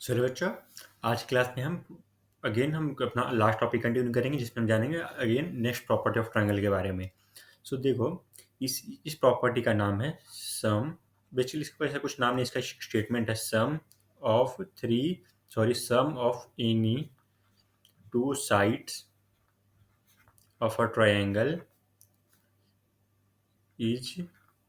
चलो बच्चों, आज क्लास में हम अपना लास्ट टॉपिक कंटिन्यू करेंगे जिसमें हम जानेंगे again next property of triangle के बारे में। सो देखो, इस प्रॉपर्टी का नाम है सम। बेसिकली इसका ऐसा कुछ नाम नहीं, इसका स्टेटमेंट है sum of any two sides of a triangle is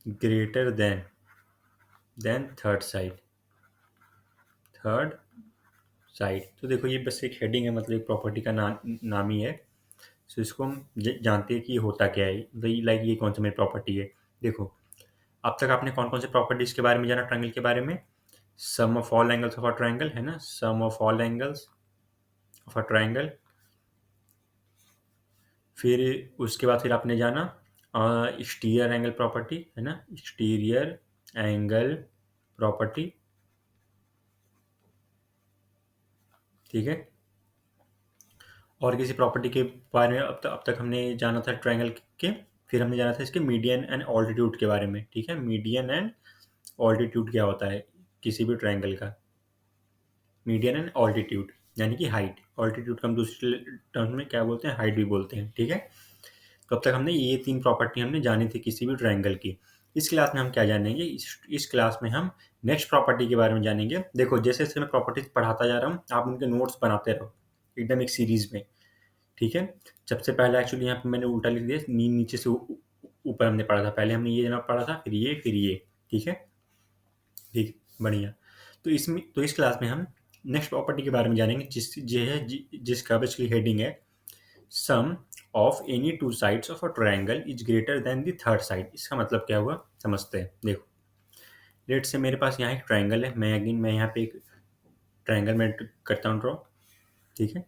greater than third side. तो देखो, ये बस एक हेडिंग है, मतलब एक प्रॉपर्टी का नाम ही है। सो इसको हम जानते हैं कि ये होता क्या है, वही लाइक ये कौन सा मेरी प्रॉपर्टी है। देखो, अब तक आपने कौन कौन से प्रॉपर्टीज के बारे में जाना ट्रायंगल के बारे में। Sum of all angles of a triangle है ना, sum of all angles of a triangle. फिर उसके बाद फिर आपने जाना एक्सटीरियर एंगल प्रॉपर्टी है ना, एक्सटीरियर एंगल प्रॉपर्टी। ठीक है। और किसी प्रॉपर्टी के बारे में अब तक हमने जाना था ट्रायंगल के। फिर हमने जाना था इसके मीडियन एंड ऑल्टीट्यूड के बारे में। ठीक है, मीडियन एंड ऑल्टीट्यूड क्या होता है किसी भी ट्रायंगल का। मीडियन एंड ऑल्टीट्यूड यानी कि हाइट। ऑल्टीट्यूड का हम दूसरे टर्म में क्या बोलते हैं, हाइट भी बोलते हैं। ठीक है। तो अब तक हमने ये 3 प्रॉपर्टी हमने जानी थी किसी भी ट्रायंगल की। इस क्लास में हम क्या जानेंगे, इस क्लास में हम नेक्स्ट प्रॉपर्टी के बारे में जानेंगे। देखो, जैसे जैसे मैं प्रॉपर्टीज पढ़ाता जा रहा हूँ, आप उनके नोट्स बनाते रहो एकदम एक सीरीज में। ठीक है। सबसे पहले एक्चुअली यहाँ पे मैंने उल्टा लिख दिया, नीचे से ऊपर हमने पढ़ा था। पहले हमने ये जनाब पढ़ा था, फिर ये। ठीक है। ठीक, बढ़िया। तो इस क्लास में हम नेक्स्ट प्रॉपर्टी के बारे में जानेंगे, जिसका बेसिकली हेडिंग है sum of any two sides of a triangle is greater than the third side. इसका मतलब क्या हुआ, समझते हैं। देखो, लेट से मेरे पास यहाँ एक ट्रायंगल है। मैं यहाँ पे एक ट्रायंगल में करता हूँ ड्रॉ। ठीक है।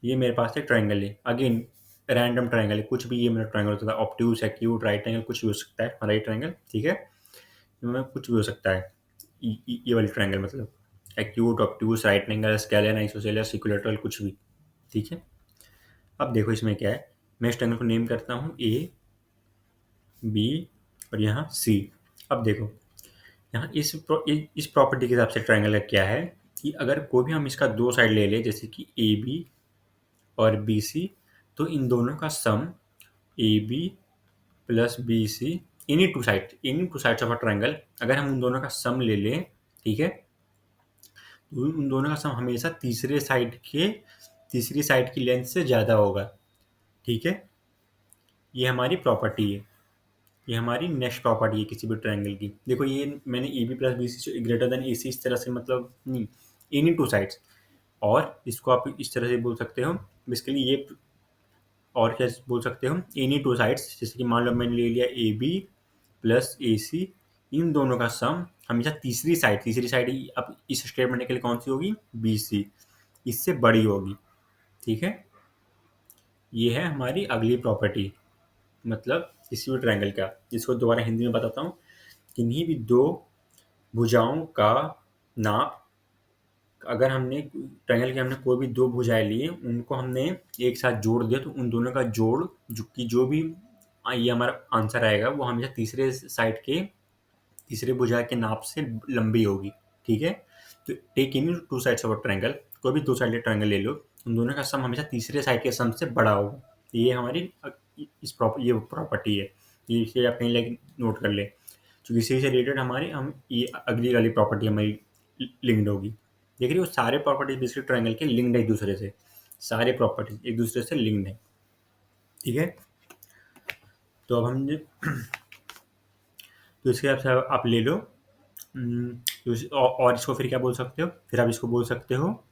ये मेरे पास एक ट्रायंगल है, अगेन रैंडम ट्रायंगल है, कुछ भी ये मेरा ट्रायंगल हो सकता है, ऑब्ट्यूज, एक्यूट, राइट एंगल, कुछ भी हो सकता है हमारा ये ट्रायंगल। ठीक है। इसमें कुछ भी हो सकता है। ये वाली ट्रायंगल मतलब acute, obtuse, right angle, scalene, isosceles, equilateral, कुछ भी। ठीक है। अब देखो इसमें क्या है, मैं इस ट्रायंगल को नेम करता हूँ ए, बी और यहाँ सी। अब देखो, यहाँ इस प्रॉपर्टी के हिसाब से ट्रायंगल का क्या है कि अगर कोई भी हम इसका दो साइड ले ले, जैसे कि ए बी और बी सी, तो इन दोनों का sum A B plus B C, any two sides of a triangle, अगर हम उन दोनों का सम ले लें, ठीक है, तो उन दोनों का सम हमेशा तीसरी साइड की लेंथ से ज़्यादा होगा। ठीक है। ये हमारी प्रॉपर्टी है, ये हमारी नेक्स्ट प्रॉपर्टी है किसी भी ट्रायंगल की। देखो, ये मैंने A B plus B C greater than A C इस तरह से मतलब नहीं, एनी टू साइड्स। और इसको आप इस तरह से बोल सकते हो बेसिकली ये, और क्या बोल सकते हो, एनी टू साइड्स। जैसे कि मान लो मैंने ले लिया ए बी प्लस ए सी, इन दोनों का सम हमेशा तीसरी साइड अब इस स्टेटमेंट के लिए कौन सी होगी, बी सी, इससे बड़ी होगी। ठीक है। ये है हमारी अगली प्रॉपर्टी, मतलब किसी भी ट्रायंगल का। इसको दोबारा हिंदी में बताता हूँ। किन्हीं भी दो भुजाओं का नाप, अगर हमने ट्रायंगल के हमने कोई भी दो भुजाएं लिए, उनको हमने एक साथ जोड़ दिया, तो उन दोनों का जोड़ जो भी ये हमारा आंसर आएगा, वो हमेशा तीसरे भुजा के नाप से लंबी होगी। ठीक है। तो take any two sides of a triangle, कोई भी दो साइडेड ट्रायंगल ले लो, उन दोनों का सम हमेशा तीसरे साइड के सम से बड़ा होगा। ये हमारी ये प्रॉपर्टी है। ये इसे आप कहीं लाइक नोट कर ले, क्योंकि इसी से रिलेटेड हमारी हम ये अगली वाली प्रॉपर्टी हमारी लिंक्ड होगी। देख रही हो, सारे प्रॉपर्टीज बेसिकली ट्रायंगल के लिंक्ड है एक दूसरे से, सारे प्रॉपर्टीज एक दूसरे से लिंक्ड है। ठीक है। तो अब हम तो इसके हिसाब से आप ले लो। और इसको फिर क्या बोल सकते हो, फिर आप इसको बोल सकते हो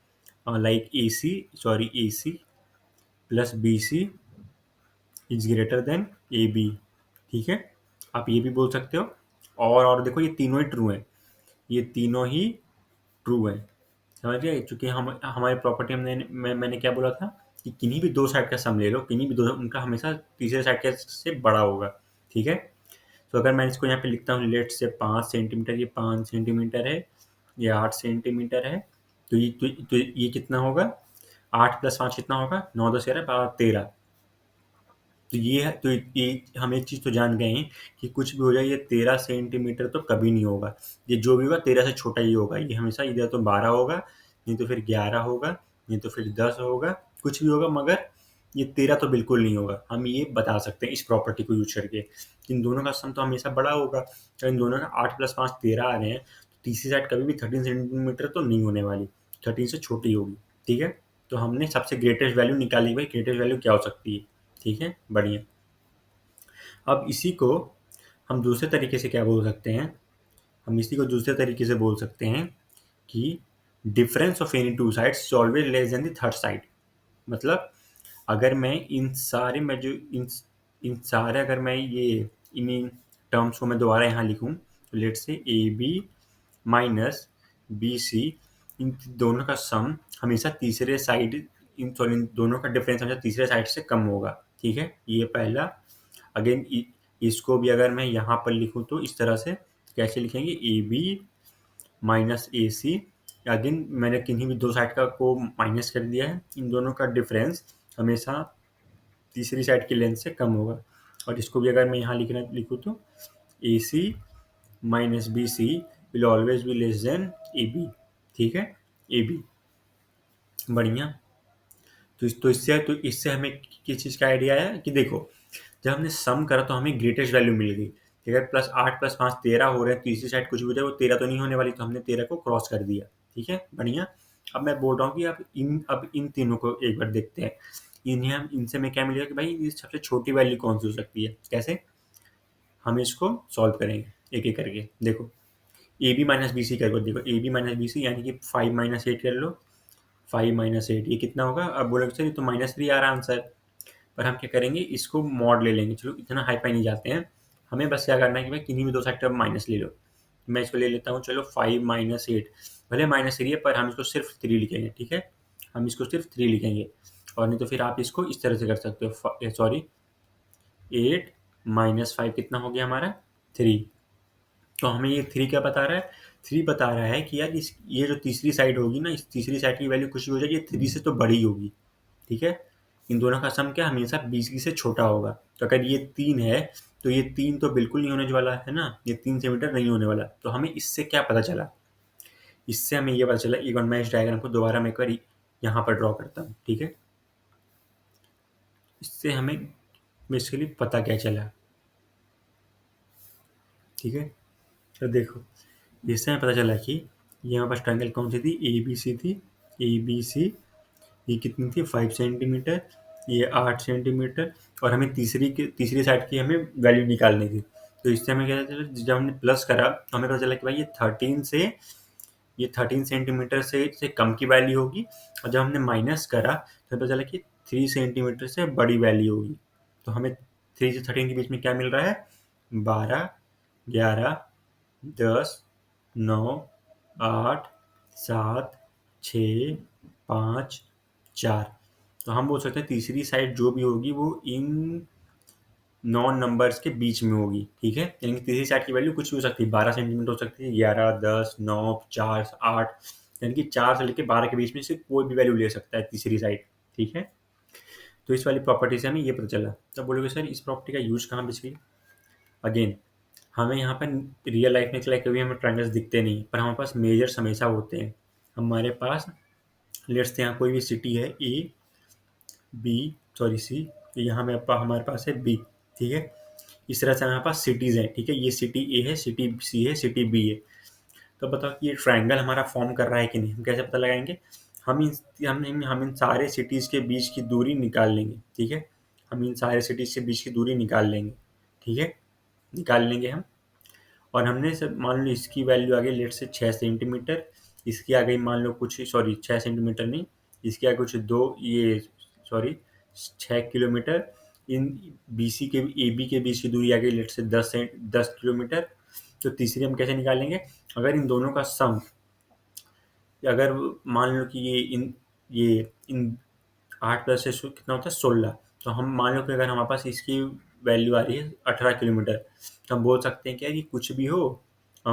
like A C plus B C is greater than A B. ठीक है। आप ये भी बोल सकते हो। और देखो, ये तीनों ही ट्रू है, ये तीनों ही ट्रू है। समझ गए, चूंकि हम हमारी प्रॉपर्टी मैंने क्या बोला था कि किन्हीं भी दो साइड का सम ले लो, किन्हीं भी दो, उनका हमेशा तीसरे साइड के से बड़ा होगा। ठीक है। तो अगर मैं इसको यहाँ पे लिखता हूँ, लेट से 5 सेंटीमीटर, ये 5 सेंटीमीटर है, ये 8 सेंटीमीटर है, तो ये कितना होगा, 8 + 5 कितना होगा, 9 × 10 = 12, 13। तो ये हम एक चीज़ तो जान गए हैं कि कुछ भी हो जाए, ये 13 सेंटीमीटर तो कभी नहीं होगा। ये जो भी होगा 13 से छोटा ही होगा। ये हमेशा इधर तो 12 होगा, नहीं तो फिर 11 होगा, नहीं तो फिर 10 होगा, कुछ भी होगा, मगर ये 13 तो बिल्कुल नहीं होगा। हम ये बता सकते हैं इस प्रॉपर्टी को यूज करके। इन दोनों का सम तो हमेशा बड़ा होगा। तो इन दोनों का 8 + 5 13 आ रहे हैं, तो तीसरी साइड कभी भी 13 सेंटीमीटर तो नहीं होने वाली, 13 से छोटी होगी। ठीक है, तो हमने सबसे ग्रेटेस्ट वैल्यू निकाली। भाई ग्रेटेस्ट वैल्यू क्या हो सकती है? ठीक है, बढ़िया। अब इसी को हम दूसरे तरीके से क्या बोल सकते हैं? हम इसी को दूसरे तरीके से बोल सकते हैं कि difference of any two sides is always less than the third side. मतलब अगर मैं इन सारे में जो इन सारे अगर मैं ये इन टर्म्स को मैं दोबारा यहाँ लिखूँ, तो let say A B minus B C, इन दोनों का सम हमेशा तीसरे साइड, इन दोनों का डिफरेंस हमेशा तीसरे साइड से कम होगा। ठीक है, ये पहला। अगेन इसको भी अगर मैं यहाँ पर लिखूँ तो इस तरह से कैसे लिखेंगे? A B minus A C. Again मैंने किन्हीं भी दो साइड का को माइनस कर दिया है। इन दोनों का डिफरेंस हमेशा तीसरी साइड की लेंथ से कम होगा। और इसको भी अगर मैं यहाँ लिखूँ तो A C minus B C will always be less than A B. ठीक है, ए बी। बढ़िया। तो इससे हमें किस चीज़ का आइडिया आया कि देखो, जब हमने सम करा तो हमें ग्रेटेस्ट वैल्यू मिल गई। ठीक है, +8 + 5 13 हो रहे हैं, तीसरी साइड कुछ भी हो जाए वो 13 तो नहीं होने वाली, तो हमने 13 को क्रॉस कर दिया। ठीक है, बढ़िया। अब मैं बोल रहा हूँ कि अब इन तीनों को एक बार देखते हैं। इनसे हमें क्या मिलेगा कि भाई ये सबसे छोटी वैल्यू कौन सी हो सकती है? कैसे हम इसको सॉल्व करेंगे एक एक करके? देखो, A B minus B C कर देखो, A B minus B C यानी कि 5 - 8 कर लो। 5 - 8 ये कितना होगा? अब बोलोगे सर ये तो -3 आ रहा आंसर। पर हम क्या करेंगे, इसको मॉड ले लेंगे। चलो इतना हाई फाई नहीं जाते हैं, हमें बस क्या करना है कि भाई किन्हीं भी दो सेक्टर में माइनस ले लो। मैं इसको ले लेता हूँ, चलो 5 - 8, भले -3 है पर हम इसको सिर्फ 3 लिखेंगे। ठीक है, हम इसको सिर्फ 3 लिखेंगे। और नहीं तो फिर आप इसको इस तरह से कर सकते हो, सॉरी 8 - 5 कितना हो गया हमारा? 3। तो हमें ये 3 क्या बता रहा है? 3 बता रहा है कि यार ये जो तीसरी साइड होगी ना, इस तीसरी साइड की वैल्यू कुछ भी हो जाएगी, ये 3 से तो बड़ी होगी। ठीक है, इन दोनों का सम क्या हमेशा 20 से छोटा होगा। तो अगर ये 3 है तो ये 3 तो बिल्कुल नहीं होने वाला है ना, ये 3 सेंटीमीटर नहीं होने वाला। तो हमें इससे क्या पता चला? इससे हमें ये पता चला, एक बार मैं इस डायग्राम को दोबारा मैं एक बार यहाँ पर ड्रॉ करता हूँ। ठीक है, इससे हमें बेसिकली पता क्या चला? ठीक है, तो देखो, इससे हमें पता चला कि ये हमारे पास ट्रायंगल कौन सी थी? ए बी सी थी। ए बी सी, ये कितनी थी? 5 सेंटीमीटर, ये 8 सेंटीमीटर। और हमें तीसरी साइड की हमें वैल्यू निकालनी थी। तो इससे हमें क्या चला, जब हमने प्लस करा तो हमें पता चला कि भाई ये 13 सेंटीमीटर से कम की वैल्यू होगी। और जब हमने माइनस करा तो पता चला कि 3 सेंटीमीटर से बड़ी वैल्यू होगी। तो हमें 3 से 13 के बीच में क्या मिल रहा है? 12, 11, 10, 9, 8, 7, 6, 5, 4। तो हम बोल सकते हैं तीसरी साइड जो भी होगी वो इन नॉन नंबर्स के बीच में होगी। ठीक है, यानी कि तीसरी साइड की वैल्यू कुछ भी हो सकती है, 12 सेंटीमीटर हो सकती है, 11, 10, 9, 4, 8, यानी कि 4 से लेकर 12 के बीच में से कोई भी वैल्यू ले सकता है तीसरी साइड। ठीक है, तो इस वाली प्रॉपर्टी से हमें ये पता चला। तब बोलोगे सर इस प्रॉपर्टी का यूज कहाँ बेसिकली? अगेन हमें यहाँ पर रियल लाइफ में कभी हमें ट्रायंगल्स दिखते नहीं, पर हमारे पास मेजर्स हमेशा होते हैं। हमारे पास लेट्स से यहाँ कोई भी सिटी है ए बी सॉरी सी, यहाँ हमारे पास है बी। ठीक है, इस तरह से हमारे पास सिटीज़ हैं। ठीक है, ये सिटी ए है, सिटी सी है, सिटी बी है। तो बताओ कि ये ट्रायंगल हमारा फॉर्म कर रहा है कि नहीं? हम कैसे पता लगाएंगे? हम इन सारे सिटीज़ के बीच की दूरी निकाल लेंगे। ठीक है, हम इन सारे सिटीज़ के बीच की दूरी निकाल लेंगे। ठीक है, निकाल लेंगे हम। और हमने सब मान लो इसकी वैल्यू आ गई लेट से 6 सेंटीमीटर, इसकी आ गई मान लो कुछ, सॉरी 6 सेंटीमीटर नहीं, इसकी आ गई कुछ 2 ये sorry 6 kilometre. In B C के ए बी के बीच की दूरी आ गई लेट से 10 किलोमीटर। तो तीसरी हम कैसे निकालेंगे? अगर इन दोनों का सम, अगर मान लो कि ये इन 8 + 6 कितना होता है? 16। तो हम मान लो कि अगर हमारे पास इसकी वैल्यू आ रही है 18 किलोमीटर, तो हम बोल सकते हैं क्या कि कुछ भी हो, अ,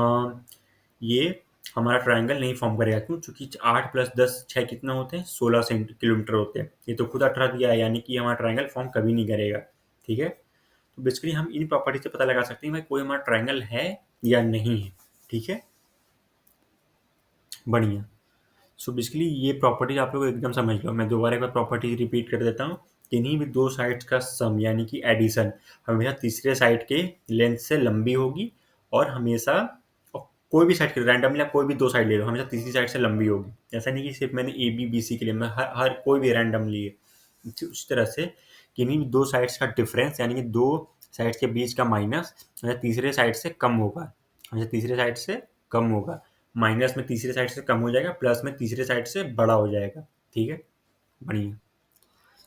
ये हमारा ट्रायंगल नहीं फॉर्म करेगा। क्यों? चूंकि 8 + 10 6 कितना होते हैं? 16 किलोमीटर होते हैं। ये तो खुद 18 दिया है, यानी कि हमारा ट्रायंगल फॉर्म कभी नहीं करेगा। ठीक है? तो बेसिकली हम इन प्रॉपर्टी से पता लगा सकते हैं भाई कोई हमारा ट्रायंगल है या नहीं है, ठीक है? बढ़िया। सो बेसिकली ये प्रॉपर्टी आप लोग एकदम समझ लो। मैं दोबारा एक बार प्रॉपर्टी रिपीट कर देता हूँ। किन्हीं भी दो साइड्स का सम यानी कि एडिशन हमेशा तीसरे साइड के लेंथ से लंबी होगी और हमेशा कोई भी साइड के रैंडमली आप कोई भी दो साइड ले लो, हमेशा तीसरी साइड से लंबी होगी। ऐसा नहीं कि सिर्फ मैंने ए बी बी सी के लिए, मैं हर कोई भी रैंडमली है उस तरह से किन्हीं भी दो साइड्स का डिफरेंस यानी कि दो साइड्स के बीच का माइनस हमेशा तीसरे साइड से कम होगा, हमेशा तीसरे साइड से कम होगा। माइनस में तीसरे साइड से कम हो जाएगा, प्लस में तीसरे साइड से बड़ा हो जाएगा, ठीक है? बढ़िया।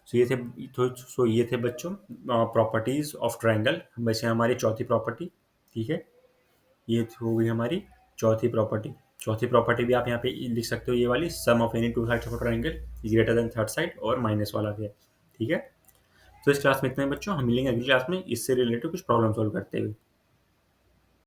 सो ये थे बच्चों प्रॉपर्टीज ऑफ ट्रायंगल। वैसे हमारी चौथी प्रॉपर्टी, ठीक है? ये हो गई हमारी चौथी प्रॉपर्टी। चौथी प्रॉपर्टी भी आप यहाँ पे लिख सकते हो, ये वाली sum of any two sides of triangle is greater than third side और माइनस वाला भी है, ठीक है? तो इस क्लास में इतने बच्चों, हम मिलेंगे अगली क्लास में इससे रिलेटेड कुछ प्रॉब्लम सॉल्व करते हुए।